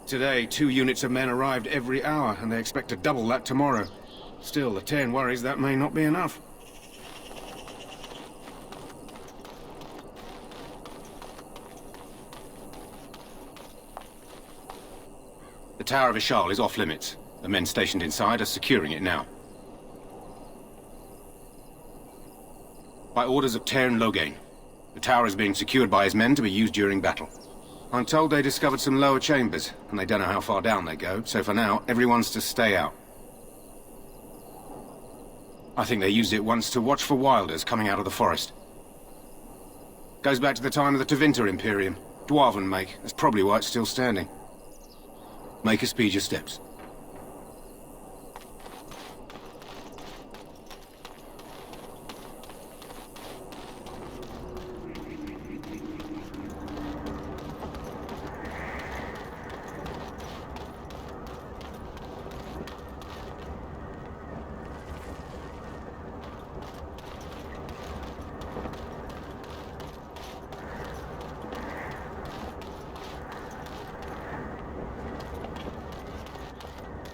Today, 2 units of men arrived every hour, and they expect to double that tomorrow. Still, the Terran worries that may not be enough. The Tower of Ishal is off limits. The men stationed inside are securing it now. By orders of Terran Loghain, the tower is being secured by his men to be used during battle. I'm told they discovered some lower chambers, and they don't know how far down they go, so for now, everyone's to stay out. I think they used it once to watch for wilders coming out of the forest. Goes back to the time of the Tevinter Imperium. Dwarven make, that's probably why it's still standing. Make us speed your steps.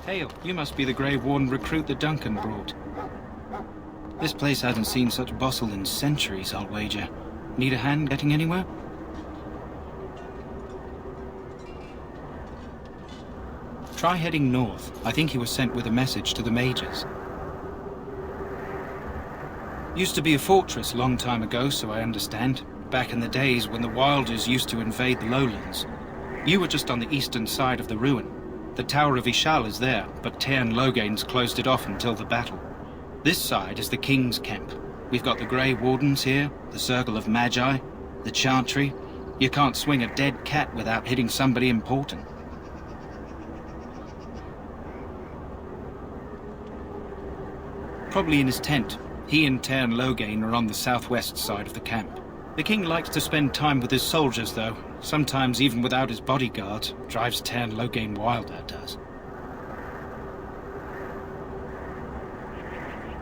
Hail, you must be the Grey Warden recruit that Duncan brought. This place hasn't seen such bustle in centuries, I'll wager. Need a hand getting anywhere? Try heading north. I think he was sent with a message to the mages. Used to be a fortress long time ago, so I understand. Back in the days when the Wilders used to invade the lowlands. You were just on the eastern side of the ruin. The Tower of Ishal is there, but Terran Loghain's closed it off until the battle. This side is the King's camp. We've got the Grey Wardens here, the Circle of Magi, the Chantry. You can't swing a dead cat without hitting somebody important. Probably in his tent. He and Terran Loghain are on the southwest side of the camp. The King likes to spend time with his soldiers, though. Sometimes even without his bodyguard. Drives Terran Loghain wild, that does.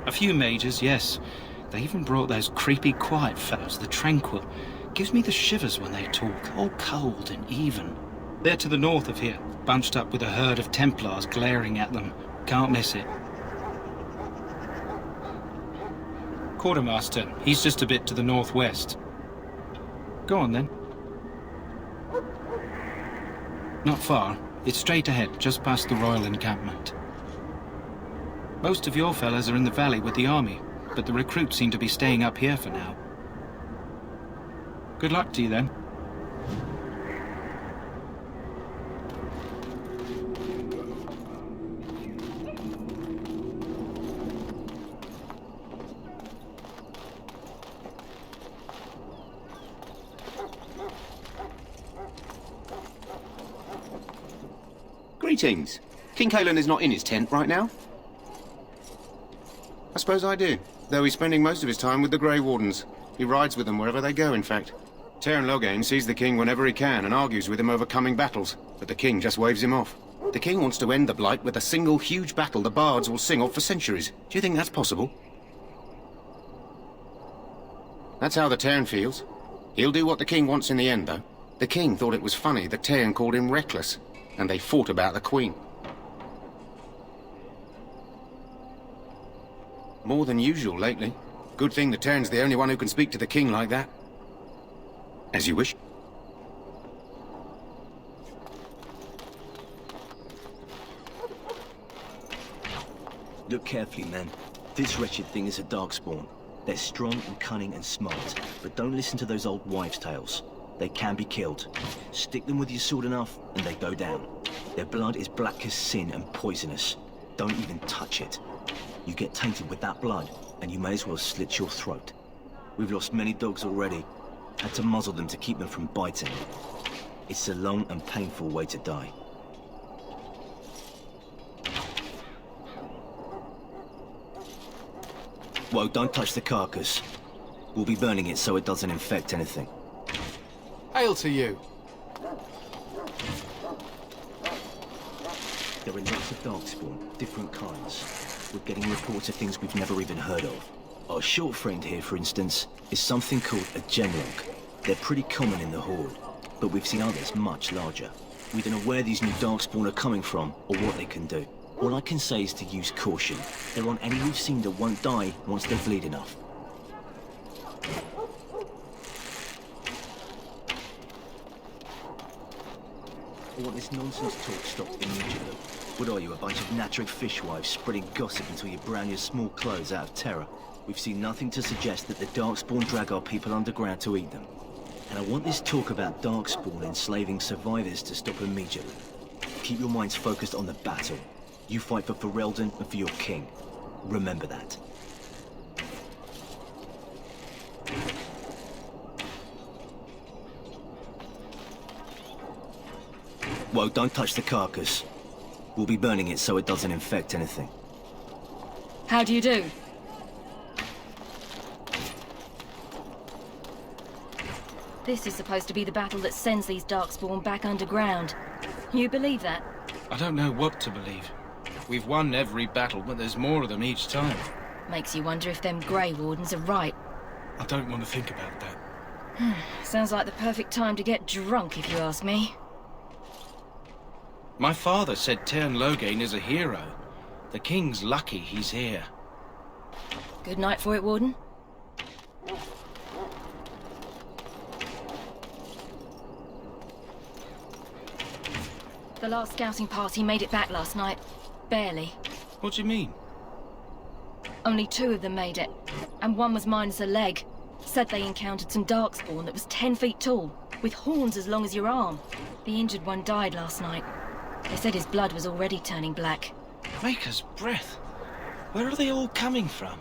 A few mages, yes. They even brought those creepy quiet fellows, the Tranquil. Gives me the shivers when they talk, all cold and even. They're to the north of here, bunched up with a herd of Templars glaring at them. Can't miss it. Quartermaster, he's just a bit to the northwest. Go on, then. Not far. It's straight ahead, just past the royal encampment. Most of your fellas are in the valley with the army, but the recruits seem to be staying up here for now. Good luck to you, then. Greetings. King Kalen is not in his tent right now? I suppose I do, though he's spending most of his time with the Grey Wardens. He rides with them wherever they go, in fact. Terran Loghain sees the king whenever he can and argues with him over coming battles, but the king just waves him off. The king wants to end the Blight with a single huge battle the bards will sing of for centuries. Do you think that's possible? That's how the Terran feels. He'll do what the king wants in the end, though. The king thought it was funny that Terran called him reckless, and they fought about the queen. More than usual lately. Good thing the Terran's the only one who can speak to the king like that. As you wish. Look carefully, man. This wretched thing is a darkspawn. They're strong and cunning and smart, but don't listen to those old wives' tales. They can be killed. Stick them with your sword enough, and they go down. Their blood is black as sin and poisonous. Don't even touch it. You get tainted with that blood, and you may as well slit your throat. We've lost many dogs already. Had to muzzle them to keep them from biting. It's a long and painful way to die. Whoa, don't touch the carcass. We'll be burning it so it doesn't infect anything. Hail to you! There are lots of darkspawn, different kinds. We're getting reports of things we've never even heard of. Our short friend here, for instance, is something called a genlock. They're pretty common in the Horde, but we've seen others much larger. We don't know where these new Darkspawn are coming from, or what they can do. All I can say is to use caution. There aren't any we've seen that won't die once they bleed enough. I want this nonsense talk stopped immediately. What are you, a bunch of Natric fishwives spreading gossip until you brown your small clothes out of terror? We've seen nothing to suggest that the Darkspawn drag our people underground to eat them. And I want this talk about Darkspawn enslaving survivors to stop immediately. Keep your minds focused on the battle. You fight for Ferelden and for your king. Remember that. Whoa, don't touch the carcass. We'll be burning it so it doesn't infect anything. How do you do? This is supposed to be the battle that sends these Darkspawn back underground. You believe that? I don't know what to believe. We've won every battle, but there's more of them each time. Makes you wonder if them Grey Wardens are right. I don't want to think about that. Sounds like the perfect time to get drunk, if you ask me. My father said Tern Loghain is a hero. The king's lucky he's here. Good night for it, Warden. The last scouting party made it back last night. Barely. What do you mean? Only 2 of them made it, and one was minus a leg. Said they encountered some Darkspawn that was 10 feet tall, with horns as long as your arm. The injured one died last night. They said his blood was already turning black. Maker's breath. Where are they all coming from?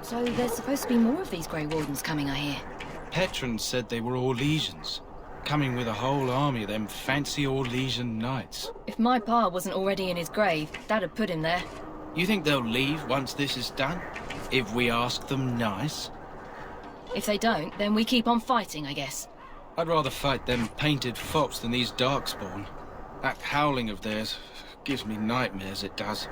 So there's supposed to be more of these Grey Wardens coming, I hear. Petron said they were Orlesians, coming with a whole army of them fancy Orlesian knights. If my pa wasn't already in his grave, that'd put him there. You think they'll leave once this is done? If we ask them nice? If they don't, then we keep on fighting, I guess. I'd rather fight them painted fops than these Darkspawn. That howling of theirs gives me nightmares, it does.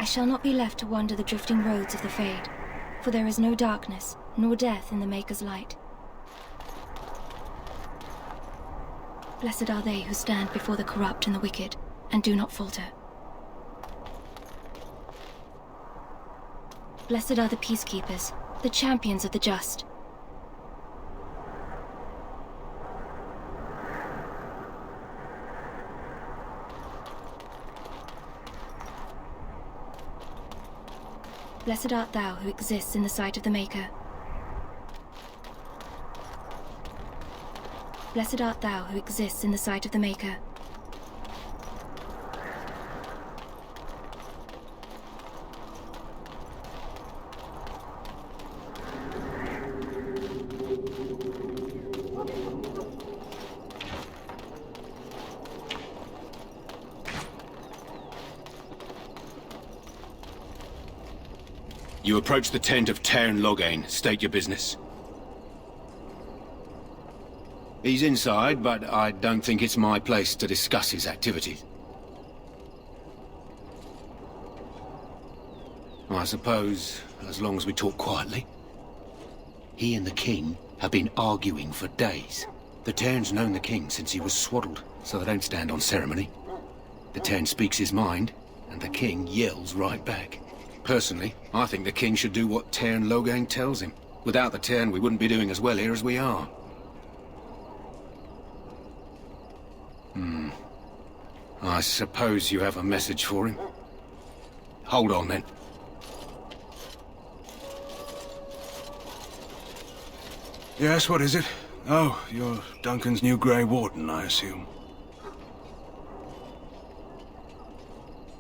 I shall not be left to wander the drifting roads of the Fade, for there is no darkness, nor death in the Maker's light. Blessed are they who stand before the corrupt and the wicked, and do not falter. Blessed are the peacekeepers, the champions of the just. Blessed art thou who exists in the sight of the Maker. Blessed art thou who exists in the sight of the Maker. You approach the tent of Tern Loghain. State your business. He's inside, but I don't think it's my place to discuss his activities. I suppose, as long as we talk quietly. He and the king have been arguing for days. The Tern's known the king since he was swaddled, so they don't stand on ceremony. The Tern speaks his mind, and the king yells right back. Personally, I think the king should do what Tern Loghain tells him. Without the Tern, we wouldn't be doing as well here as we are. I suppose you have a message for him. Hold on, then. Yes, what is it? Oh, you're Duncan's new Grey Warden, I assume.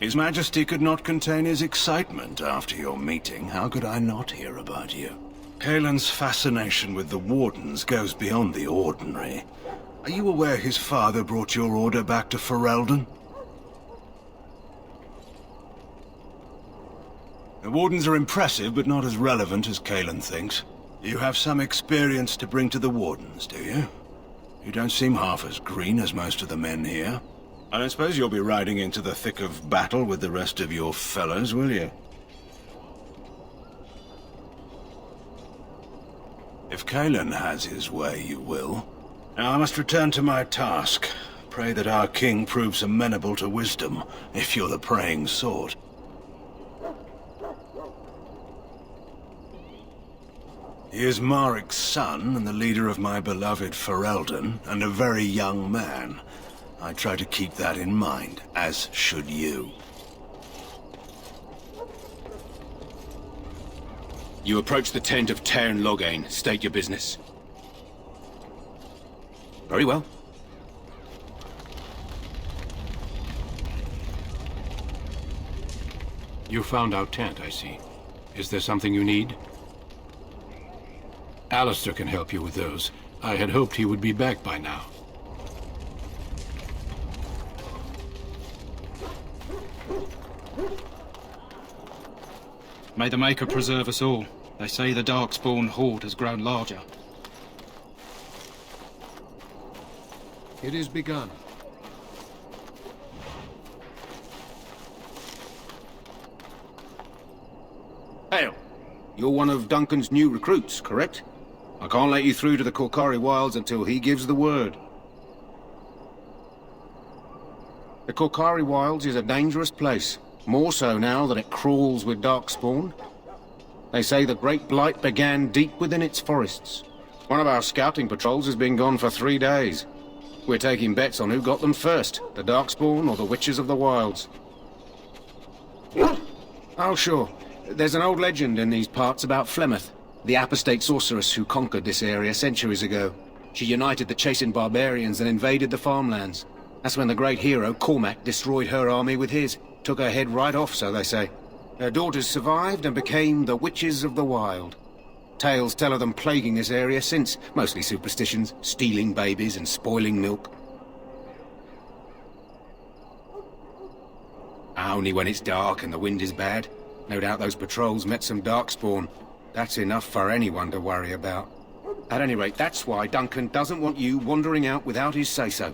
His Majesty could not contain his excitement after your meeting. How could I not hear about you? Kaelin's fascination with the Wardens goes beyond the ordinary. Are you aware his father brought your order back to Ferelden? The Wardens are impressive, but not as relevant as Kaelin thinks. You have some experience to bring to the Wardens, do you? You don't seem half as green as most of the men here. I don't suppose you'll be riding into the thick of battle with the rest of your fellows, will you? If Kaelin has his way, you will. Now I must return to my task. Pray that our king proves amenable to wisdom, if you're the praying sort. He is Marik's son, and the leader of my beloved Ferelden, and a very young man. I try to keep that in mind, as should you. You approach the tent of Tairn Loghain. State your business. Very well. You found our tent, I see. Is there something you need? Alistair can help you with those. I had hoped he would be back by now. May the Maker preserve us all. They say the Darkspawn horde has grown larger. It is begun. Hail! You're one of Duncan's new recruits, correct? I can't let you through to the Korkari Wilds until he gives the word. The Korkari Wilds is a dangerous place. More so now that it crawls with Darkspawn. They say the Great Blight began deep within its forests. One of our scouting patrols has been gone for 3 days. We're taking bets on who got them first, the Darkspawn or the Witches of the Wilds. Oh, sure. There's an old legend in these parts about Flemeth, the apostate sorceress who conquered this area centuries ago. She united the chasing barbarians and invaded the farmlands. That's when the great hero, Cormac, destroyed her army with his. Took her head right off, so they say. Her daughters survived and became the Witches of the Wild. Tales tell of them plaguing this area since, mostly superstitions, stealing babies and spoiling milk. Only when it's dark and the wind is bad. No doubt those patrols met some Darkspawn. That's enough for anyone to worry about. At any rate, that's why Duncan doesn't want you wandering out without his say-so.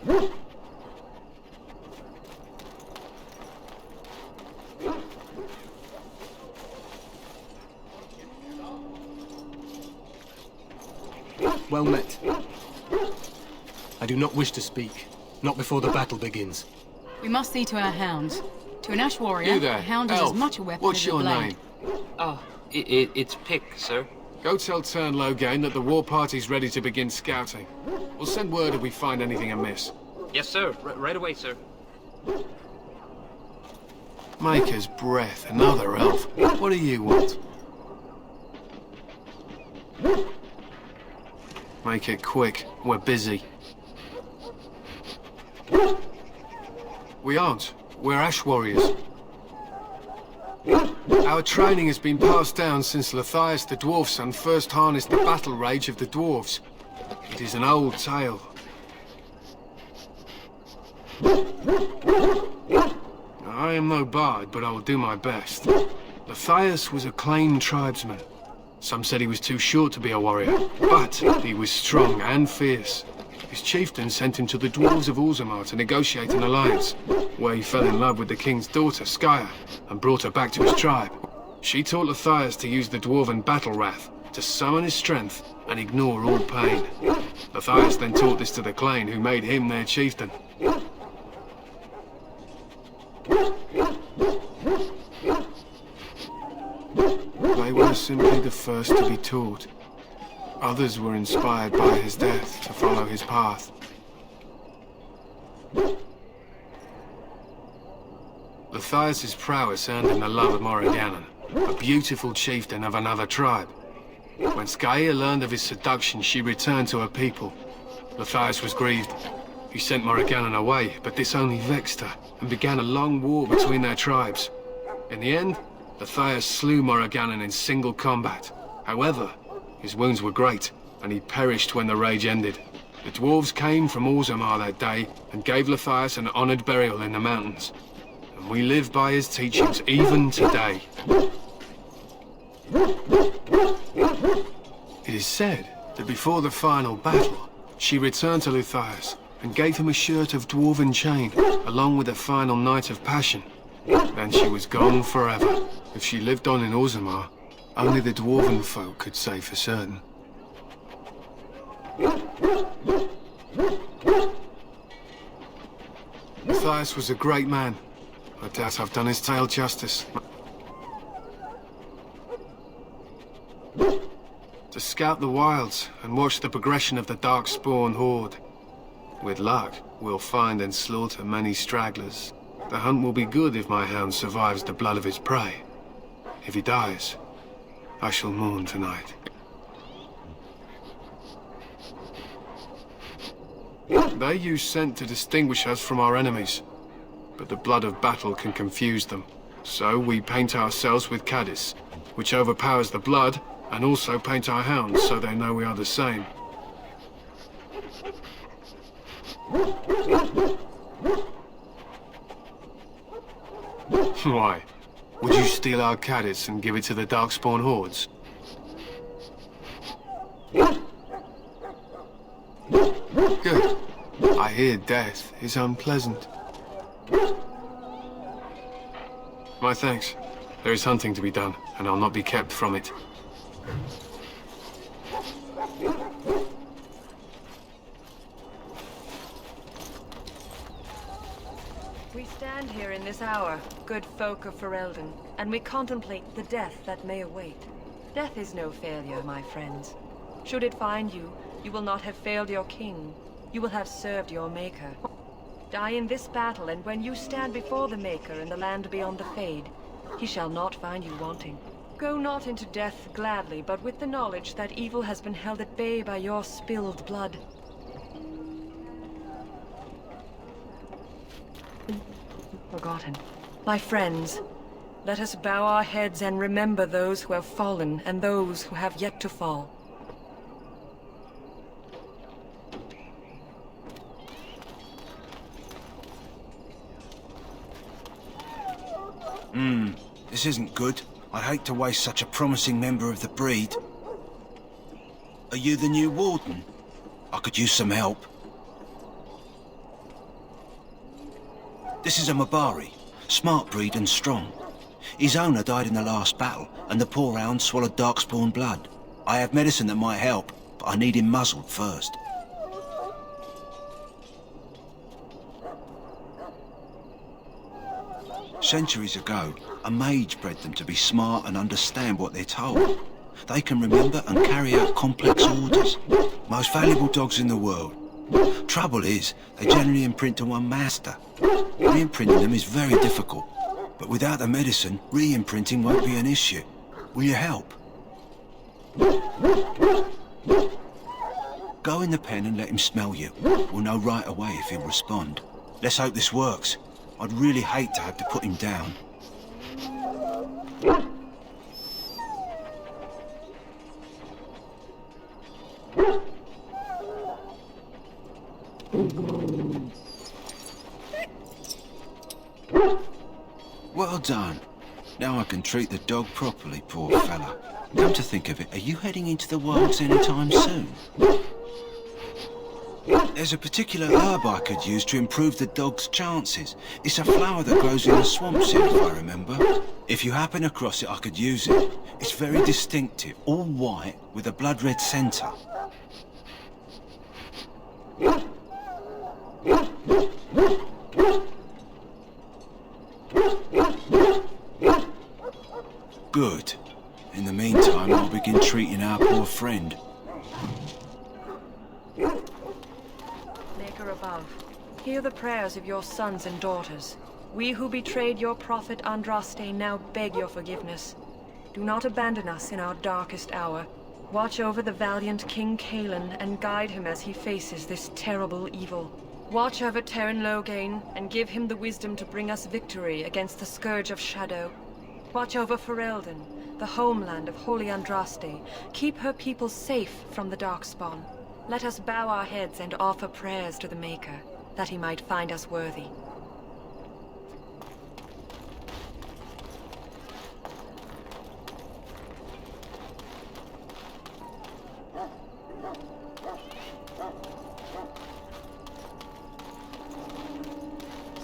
Well met. I do not wish to speak. Not before the battle begins. We must see to our hounds. To an Ash warrior, You there, a hound is elf. as much a weapon What's as your a blade. name? Oh, it's Pick, sir. Go tell Tairn Loghain that the war party's ready to begin scouting. We'll send word if we find anything amiss. Yes, sir. Right away, sir. Maker's breath, another elf. What do you want? Make it quick. We're busy. We aren't. We're Ash warriors. Our training has been passed down since Lathias the Dwarf Son first harnessed the battle rage of the dwarves. It is an old tale. I am no bard, but I will do my best. Lathias was a claimed tribesman. Some said he was too short to be a warrior, but he was strong and fierce. His chieftain sent him to the dwarves of Orzammar to negotiate an alliance, where he fell in love with the king's daughter, Skya, and brought her back to his tribe. She taught Lathias to use the dwarven battle wrath to summon his strength and ignore all pain. Lathias then taught this to the Clane, who made him their chieftain. They were simply the first to be taught. Others were inspired by his death to follow his path. Lathias' prowess earned him the love of Morrigannon, a beautiful chieftain of another tribe. When Skya learned of his seduction, she returned to her people. Lathias was grieved. He sent Morriganen away, but this only vexed her, and began a long war between their tribes. In the end, Matthias slew Morriganen in single combat. However, his wounds were great, and he perished when the rage ended. The dwarves came from Orzammar that day, and gave Matthias an honored burial in the mountains. And we live by his teachings even today. It is said that before the final battle, she returned to Matthias and gave him a shirt of dwarven chain, along with a final night of passion. Then she was gone forever. If she lived on in Orzammar, only the dwarven folk could say for certain. Matthias was a great man. I doubt I've done his tale justice. To scout the wilds and watch the progression of the Darkspawn horde. With luck, we'll find and slaughter many stragglers. The hunt will be good if my hound survives the blood of his prey. If he dies, I shall mourn tonight. They use scent to distinguish us from our enemies, but the blood of battle can confuse them. So we paint ourselves with caddis, which overpowers the blood, and also paint our hounds so they know we are the same. Why? Would you steal our caddis and give it to the Darkspawn hordes? Good. I hear death is unpleasant. My thanks. There is hunting to be done, and I'll not be kept from it. We stand here in this hour, good folk of Ferelden, and we contemplate the death that may await. Death is no failure, my friends. Should it find you, you will not have failed your king. You will have served your maker. Die in this battle, and when you stand before the Maker in the land beyond the Fade, he shall not find you wanting. Go not into death gladly, but with the knowledge that evil has been held at bay by your spilled blood. Forgotten. My friends, let us bow our heads and remember those who have fallen and those who have yet to fall. This isn't good. I'd hate to waste such a promising member of the breed. Are you the new warden? I could use some help. This is a Mabari, smart breed and strong. His owner died in the last battle, and the poor hound swallowed Darkspawn blood. I have medicine that might help, but I need him muzzled first. Centuries ago, a mage bred them to be smart and understand what they're told. They can remember and carry out complex orders. Most valuable dogs in the world. Trouble is, they generally imprint to one master. Re-imprinting them is very difficult. But without the medicine, re-imprinting won't be an issue. Will you help? Go in the pen and let him smell you. We'll know right away if he'll respond. Let's hope this works. I'd really hate to have to put him down. Well done. Now I can treat the dog properly, poor fella. Come to think of it, are you heading into the wilds anytime soon? There's a particular herb I could use to improve the dog's chances. It's a flower that grows in the swamps here, if I remember. If you happen across it, I could use it. It's very distinctive, all white with a blood-red centre. Good. In the meantime, I'll begin treating our poor friend. Maker above, hear the prayers of your sons and daughters. We who betrayed your prophet Andraste now beg your forgiveness. Do not abandon us in our darkest hour. Watch over the valiant King Cailan and guide him as he faces this terrible evil. Watch over Terran Logain and give him the wisdom to bring us victory against the Scourge of Shadow. Watch over Ferelden, the homeland of Holy Andraste. Keep her people safe from the Darkspawn. Let us bow our heads and offer prayers to the Maker, that he might find us worthy.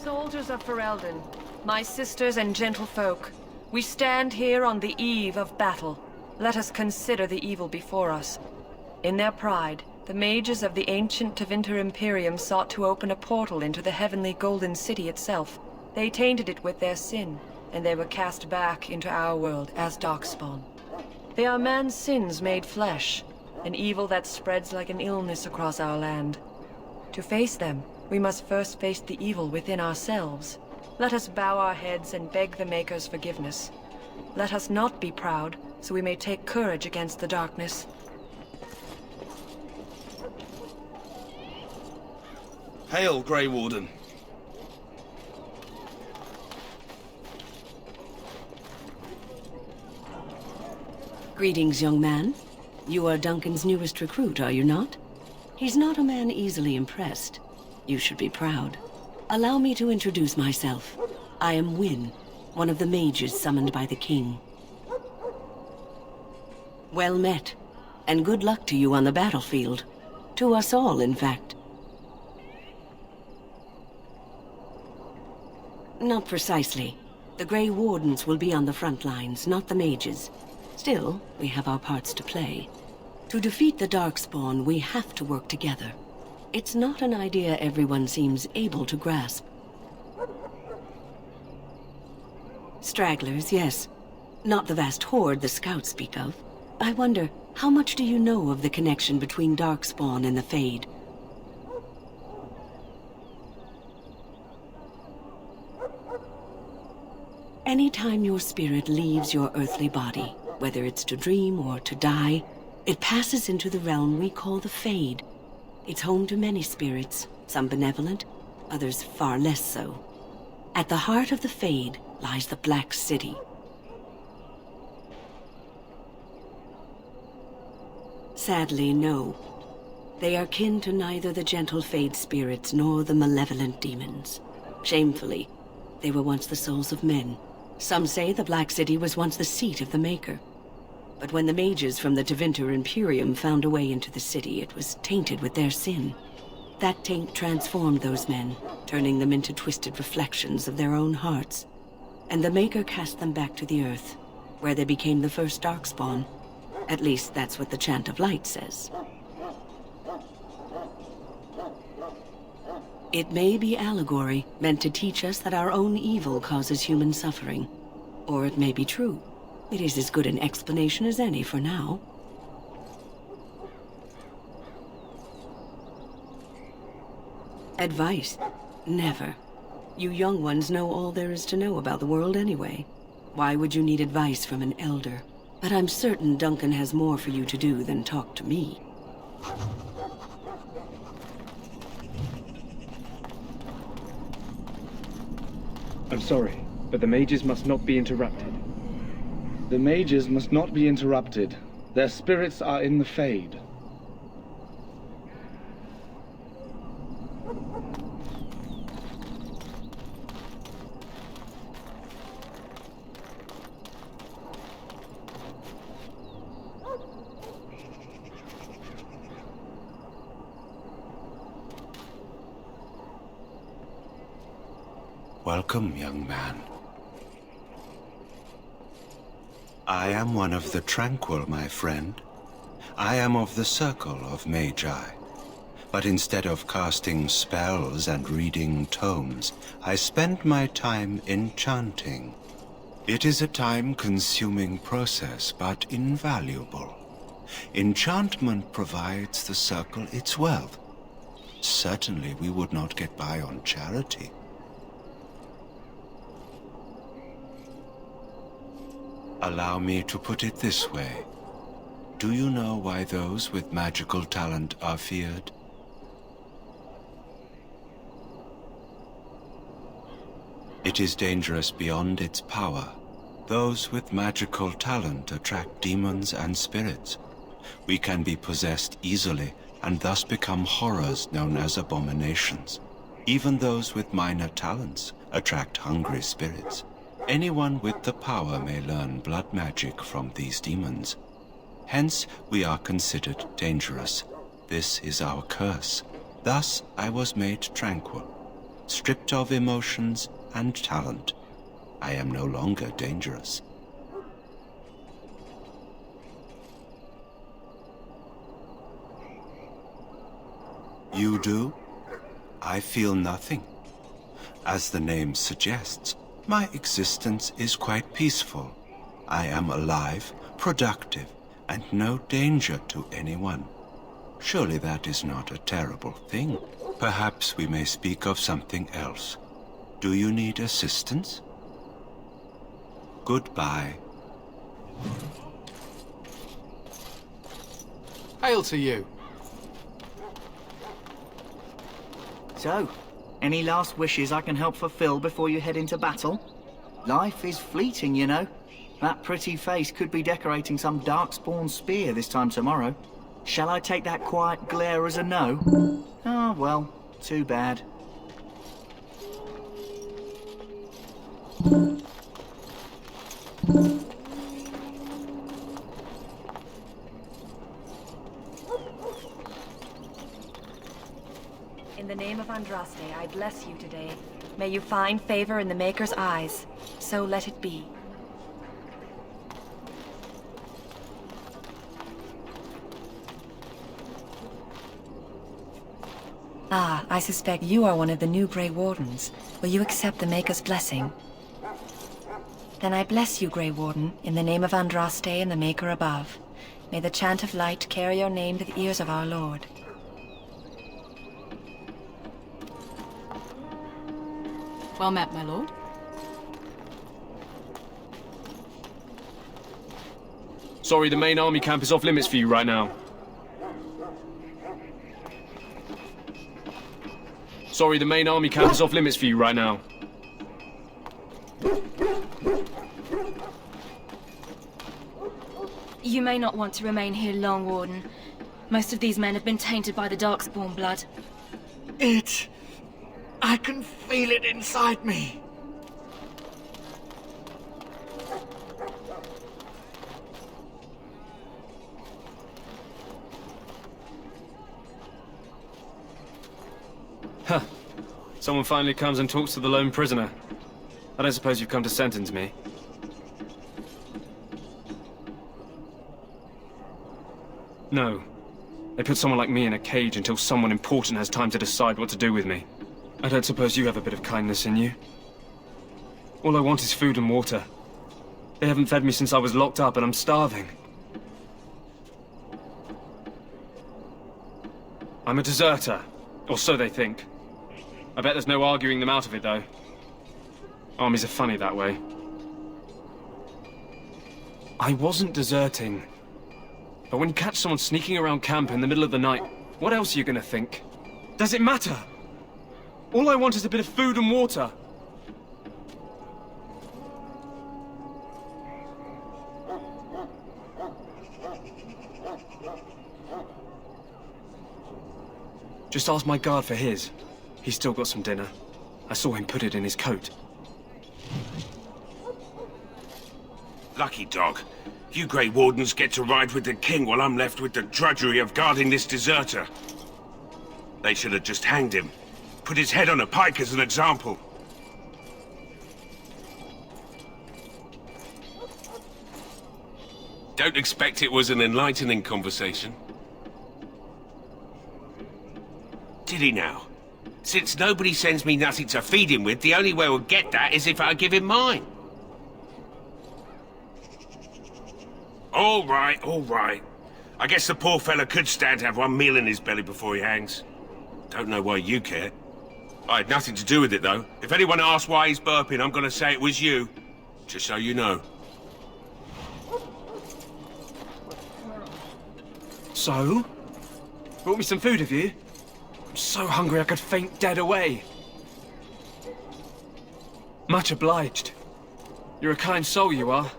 Soldiers of Ferelden, my sisters and gentlefolk, we stand here on the eve of battle. Let us consider the evil before us. In their pride, the mages of the ancient Tevinter Imperium sought to open a portal into the heavenly Golden City itself. They tainted it with their sin, and they were cast back into our world as Darkspawn. They are man's sins made flesh, an evil that spreads like an illness across our land. To face them, we must first face the evil within ourselves. Let us bow our heads and beg the Maker's forgiveness. Let us not be proud, so we may take courage against the darkness. Hail, Grey Warden. Greetings, young man. You are Duncan's newest recruit, are you not? He's not a man easily impressed. You should be proud. Allow me to introduce myself. I am Wynne, one of the mages summoned by the king. Well met, and good luck to you on the battlefield. To us all, in fact. Not precisely. The Grey Wardens will be on the front lines, not the mages. Still, we have our parts to play. To defeat the Darkspawn, we have to work together. It's not an idea everyone seems able to grasp. Stragglers, yes. Not the vast horde the scouts speak of. I wonder, how much do you know of the connection between Darkspawn and the Fade? Anytime your spirit leaves your earthly body, whether it's to dream or to die, it passes into the realm we call the Fade. It's home to many spirits, some benevolent, others far less so. At the heart of the Fade lies the Black City. Sadly, no. They are kin to neither the gentle Fade spirits nor the malevolent demons. Shamefully, they were once the souls of men. Some say the Black City was once the seat of the Maker. But when the mages from the Tevinter Imperium found a way into the city, it was tainted with their sin. That taint transformed those men, turning them into twisted reflections of their own hearts. And the Maker cast them back to the Earth, where they became the first Darkspawn. At least that's what the Chant of Light says. It may be allegory, meant to teach us that our own evil causes human suffering. Or it may be true. It is as good an explanation as any for now. Advice? Never. You young ones know all there is to know about the world anyway. Why would you need advice from an elder? But I'm certain Duncan has more for you to do than talk to me. I'm sorry, but the mages must not be interrupted. The mages must not be interrupted. Their spirits are in the Fade. Welcome, young man. I am one of the Tranquil, my friend. I am of the Circle of Magi. But instead of casting spells and reading tomes, I spend my time enchanting. It is a time-consuming process, but invaluable. Enchantment provides the Circle its wealth. Certainly we would not get by on charity. Allow me to put it this way. Do you know why those with magical talent are feared? It is dangerous beyond its power. Those with magical talent attract demons and spirits. We can be possessed easily and thus become horrors known as abominations. Even those with minor talents attract hungry spirits. Anyone with the power may learn blood magic from these demons. Hence, we are considered dangerous. This is our curse. Thus, I was made tranquil, stripped of emotions and talent. I am no longer dangerous. You do? I feel nothing. As the name suggests, my existence is quite peaceful. I am alive, productive, and no danger to anyone. Surely that is not a terrible thing. Perhaps we may speak of something else. Do you need assistance? Goodbye. Hail to you. So, any last wishes I can help fulfill before you head into battle? Life is fleeting, you know. That pretty face could be decorating some darkspawn spear this time tomorrow. Shall I take that quiet glare as a no? Oh, well, too bad. In the name of Andraste, I bless you today. May you find favor in the Maker's eyes. So let it be. Ah, I suspect you are one of the new Grey Wardens. Will you accept the Maker's blessing? Then I bless you, Grey Warden, in the name of Andraste and the Maker above. May the chant of light carry your name to the ears of our Lord. Well met, my lord. Sorry, the main army camp is off limits for you right now. Sorry, the main army camp is off limits for you right now. You may not want to remain here long, Warden. Most of these men have been tainted by the Darkspawn blood. I can feel it inside me. Huh. Someone finally comes and talks to the lone prisoner. I don't suppose you've come to sentence me. No. They put someone like me in a cage until someone important has time to decide what to do with me. I don't suppose you have a bit of kindness in you. All I want is food and water. They haven't fed me since I was locked up and I'm starving. I'm a deserter, or so they think. I bet there's no arguing them out of it, though. Armies are funny that way. I wasn't deserting. But when you catch someone sneaking around camp in the middle of the night, what else are you gonna think? Does it matter? All I want is a bit of food and water. Just ask my guard for his. He's still got some dinner. I saw him put it in his coat. Lucky dog. You Grey Wardens get to ride with the king while I'm left with the drudgery of guarding this deserter. They should have just hanged him. Put his head on a pike as an example. Don't expect it was an enlightening conversation. Did he now? Since nobody sends me nothing to feed him with, the only way we'll get that is if I give him mine. All right, all right. I guess the poor fella could stand to have one meal in his belly before he hangs. Don't know why you care. I had nothing to do with it, though. If anyone asks why he's burping, I'm gonna say it was you. Just so you know. So? Brought me some food, have you? I'm so hungry I could faint dead away. Much obliged. You're a kind soul, you are.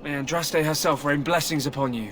May Andraste herself rain blessings upon you.